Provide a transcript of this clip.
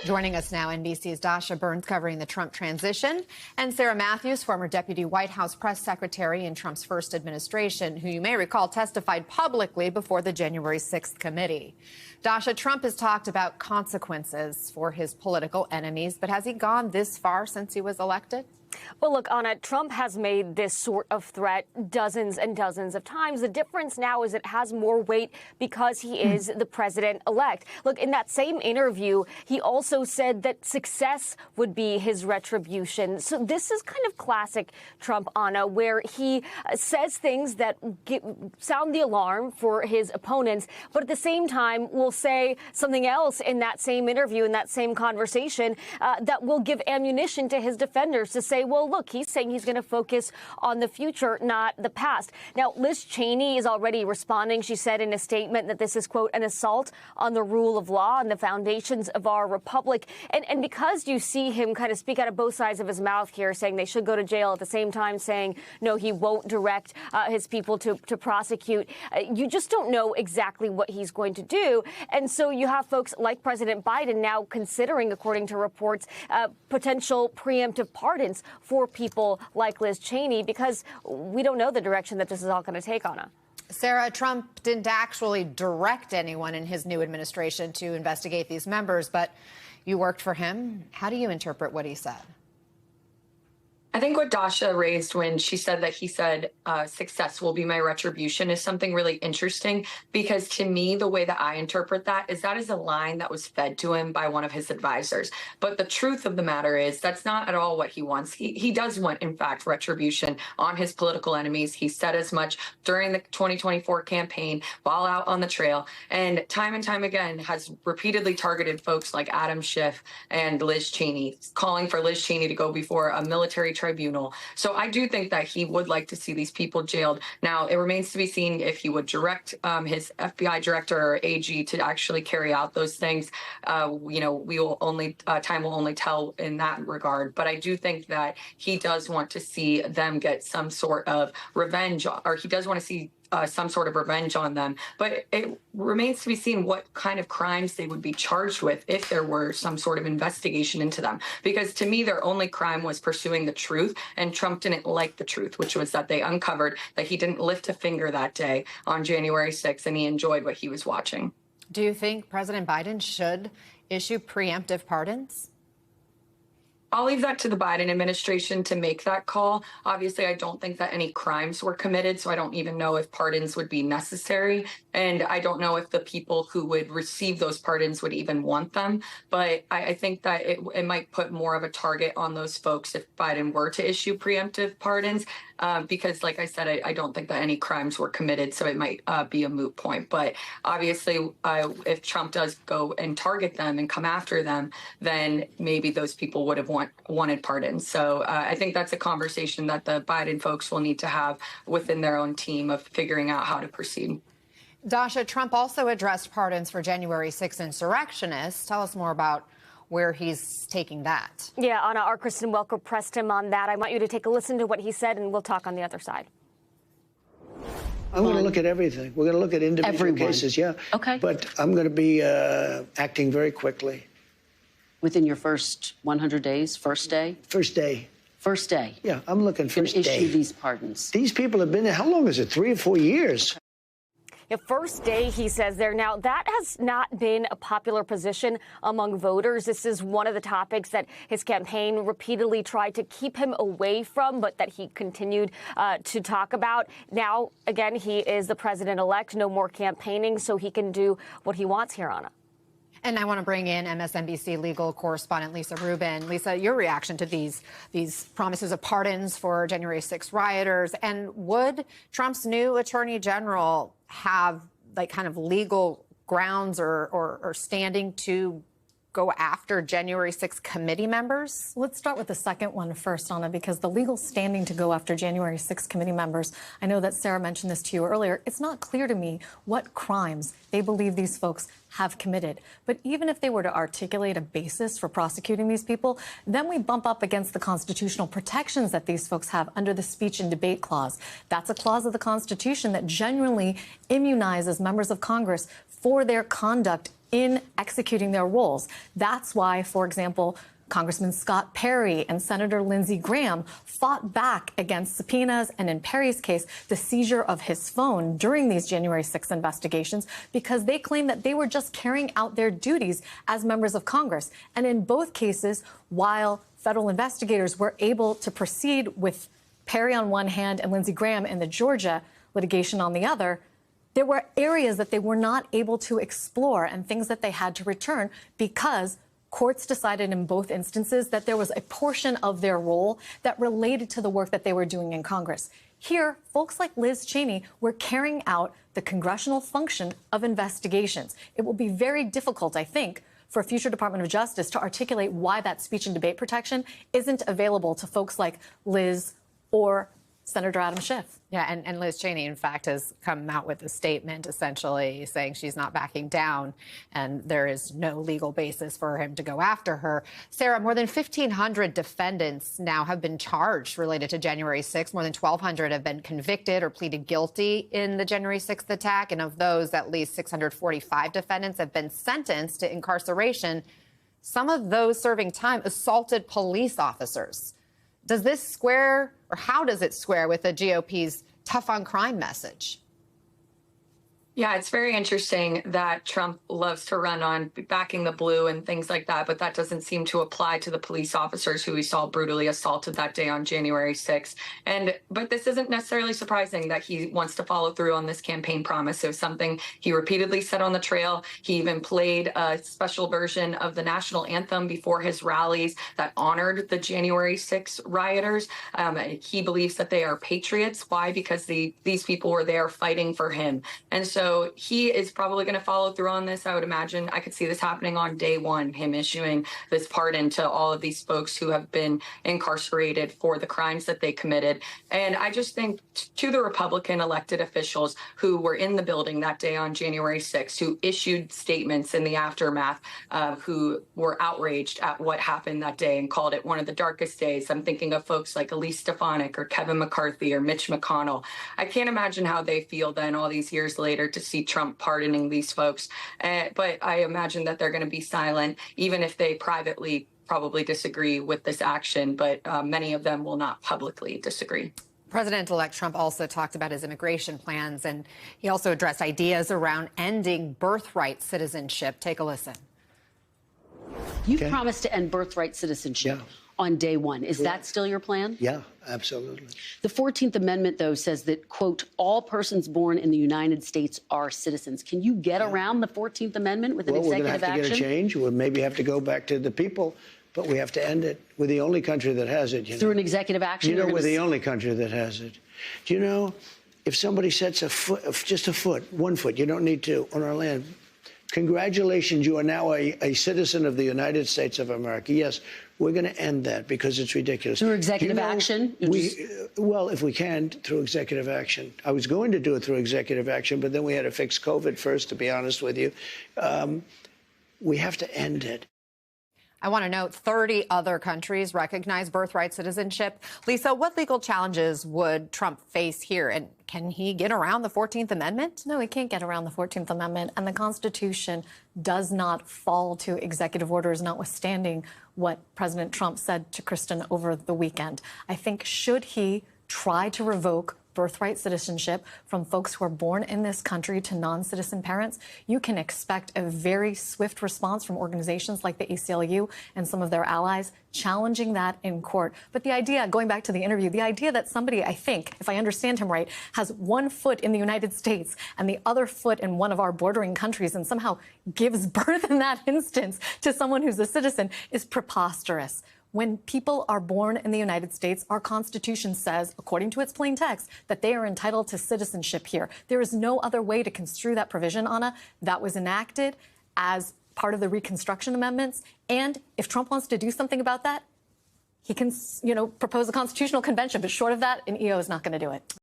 Joining us now, NBC's Dasha Burns covering the Trump transition, and Sarah Matthews, former Deputy White House Press Secretary in Trump's first administration, who you may recall testified publicly before the January 6th committee. Dasha, Trump has talked about consequences for his political enemies, but has he gone this far since he was elected? Well, look, Anna, Trump has made this sort of threat dozens and dozens of times. The difference now is it has more weight because he is the president-elect. Look, in that same interview, he also said that success would be his retribution. So this is kind of classic Trump, Anna, where he says things that sound the alarm for his opponents, but at the same time will say something else in that same interview, in that same conversation, that will give ammunition to his defenders to say, well, look, he's saying he's going to focus on the future, not the past. Now, Liz Cheney is already responding. She said in a statement that this is, quote, an assault on the rule of law and the foundations of our republic. And because you see him kind of speak out of both sides of his mouth here, saying they should go to jail, at the same time saying, no, he won't direct his people to prosecute, you just don't know exactly what he's going to do. And so you have folks like President Biden now considering, according to reports, potential preemptive pardons for people like Liz Cheney, because we don't know the direction that this is all going to take, Anna. Sarah, Trump didn't actually direct anyone in his new administration to investigate these members, but you worked for him. How do you interpret what he said? I think what Dasha raised when she said that he said success will be my retribution is something really interesting, because to me, the way that I interpret that is a line that was fed to him by one of his advisors. But the truth of the matter is that's not at all what he wants. He does want, in fact, retribution on his political enemies. He said as much during the 2024 campaign while out on the trail, and time again has repeatedly targeted folks like Adam Schiff and Liz Cheney, calling for Liz Cheney to go before a military tribunal. So I do think that he would like to see these people jailed. Now, it remains to be seen if he would direct his FBI director or AG to actually carry out those things. We will time will only tell in that regard. But I do think that he does want to see them get some sort of revenge, or he does want to see some sort of revenge on them. But it remains to be seen what kind of crimes they would be charged with if there were some sort of investigation into them. Because to me, their only crime was pursuing the truth, and Trump didn't like the truth, which was that they uncovered that he didn't lift a finger that day on January 6th, and he enjoyed what he was watching. Do you think President Biden should issue preemptive pardons? I'll leave that to the Biden administration to make that call. Obviously, I don't think that any crimes were committed, so I don't even know if pardons would be necessary. And I don't know if the people who would receive those pardons would even want them. But I think that it might put more of a target on those folks if Biden were to issue preemptive pardons, because, like I said, I don't think that any crimes were committed, so it might be a moot point. But obviously, if Trump does go and target them and come after them, then maybe those people would have wanted pardons. So I think that's a conversation that the Biden folks will need to have within their own team of figuring out how to proceed. Dasha, Trump also addressed pardons for January 6th insurrectionists. Tell us more about where he's taking that. Yeah, Anna, our Kristen Welker pressed him on that. I want you to take a listen to what he said, and we'll talk on the other side. I'm going to look at everything. We're going to look at individual cases, yeah. Okay. But I'm going to be acting very quickly. Within your first 100 days, first day? First day. First day. Yeah, I'm looking first day. Issue these pardons. These people have been there, how long is it, 3 or 4 years? Okay. Yeah, first day, he says there. Now, that has not been a popular position among voters. This is one of the topics that his campaign repeatedly tried to keep him away from, but that he continued to talk about. Now, again, he is the president-elect. No more campaigning, so he can do what he wants here, Anna. And I want to bring in MSNBC legal correspondent Lisa Rubin. Lisa, your reaction to these promises of pardons for January 6th rioters, and would Trump's new attorney general have like kind of legal grounds or standing to go after January 6th committee members? Let's start with the second one first, Anna, because the legal standing to go after January 6th committee members, I know that Sarah mentioned this to you earlier, it's not clear to me what crimes they believe these folks have committed. But even if they were to articulate a basis for prosecuting these people, then we bump up against the constitutional protections that these folks have under the speech and debate clause. That's a clause of the Constitution that genuinely immunizes members of Congress for their conduct in executing their roles. That's why, for example, Congressman Scott Perry and Senator Lindsey Graham fought back against subpoenas and, in Perry's case, the seizure of his phone during these January 6th investigations, because they claimed that they were just carrying out their duties as members of Congress. And in both cases, while federal investigators were able to proceed with Perry on one hand and Lindsey Graham in the Georgia litigation on the other, there were areas that they were not able to explore and things that they had to return because courts decided in both instances that there was a portion of their role that related to the work that they were doing in Congress. Here, folks like Liz Cheney were carrying out the congressional function of investigations. It will be very difficult, I think, for a future Department of Justice to articulate why that speech and debate protection isn't available to folks like Liz or Senator Adam Schiff. Yeah, and Liz Cheney, in fact, has come out with a statement essentially saying she's not backing down and there is no legal basis for him to go after her. Sarah, more than 1,500 defendants now have been charged related to January 6th. More than 1,200 have been convicted or pleaded guilty in the January 6th attack. And of those, at least 645 defendants have been sentenced to incarceration. Some of those serving time assaulted police officers. Does this square, or how does it square with the GOP's tough on crime message? Yeah, it's very interesting that Trump loves to run on backing the blue and things like that, but that doesn't seem to apply to the police officers who we saw brutally assaulted that day on January 6th. But this isn't necessarily surprising that he wants to follow through on this campaign promise. It was something he repeatedly said on the trail. He even played a special version of the national anthem before his rallies that honored the January 6th rioters. He believes that they are patriots. Why? Because these people were there fighting for him. And so he is probably going to follow through on this. I would imagine I could see this happening on day one, him issuing this pardon to all of these folks who have been incarcerated for the crimes that they committed. And I just think to the Republican elected officials who were in the building that day on January 6th, who issued statements in the aftermath, who were outraged at what happened that day and called it one of the darkest days. I'm thinking of folks like Elise Stefanik or Kevin McCarthy or Mitch McConnell. I can't imagine how they feel then all these years later to see Trump pardoning these folks. But I imagine that they're going to be silent, even if they privately probably disagree with this action. But many of them will not publicly disagree. President-elect Trump also talked about his immigration plans, and he also addressed ideas around ending birthright citizenship. Take a listen. You promised to end birthright citizenship on day one. Is that still your plan? Yeah, absolutely. The 14th Amendment, though, says that, quote, all persons born in the United States are citizens. Can you get around the 14th Amendment with an executive action? We're going to have to get a change. We'll maybe have to go back to the people, but we have to end it. We're the only country that has it. Through an executive action? You know, we're the only country that has it. Do you know, if somebody sets a foot, just a foot, 1 foot, you don't need to, on our land, congratulations, you are now a citizen of the United States of America. Yes, we're going to end that because it's ridiculous. Through executive action? Well, if we can, through executive action. I was going to do it through executive action, but then we had to fix COVID first, to be honest with you. We have to end it. I want to note 30 other countries recognize birthright citizenship. Lisa, what legal challenges would Trump face here? And can he get around the 14th Amendment? No, he can't get around the 14th Amendment. And the Constitution does not fall to executive orders, notwithstanding what President Trump said to Kristen over the weekend. I think should he try to revoke birthright citizenship from folks who are born in this country to non-citizen parents, you can expect a very swift response from organizations like the ACLU and some of their allies challenging that in court. But the idea, going back to the interview, the idea that somebody, I think, if I understand him right, has 1 foot in the United States and the other foot in one of our bordering countries and somehow gives birth in that instance to someone who's a citizen is preposterous. When people are born in the United States, our Constitution says, according to its plain text, that they are entitled to citizenship here. There is no other way to construe that provision, Anna. That was enacted as part of the Reconstruction Amendments. And if Trump wants to do something about that, he can, propose a constitutional convention. But short of that, an EO is not going to do it.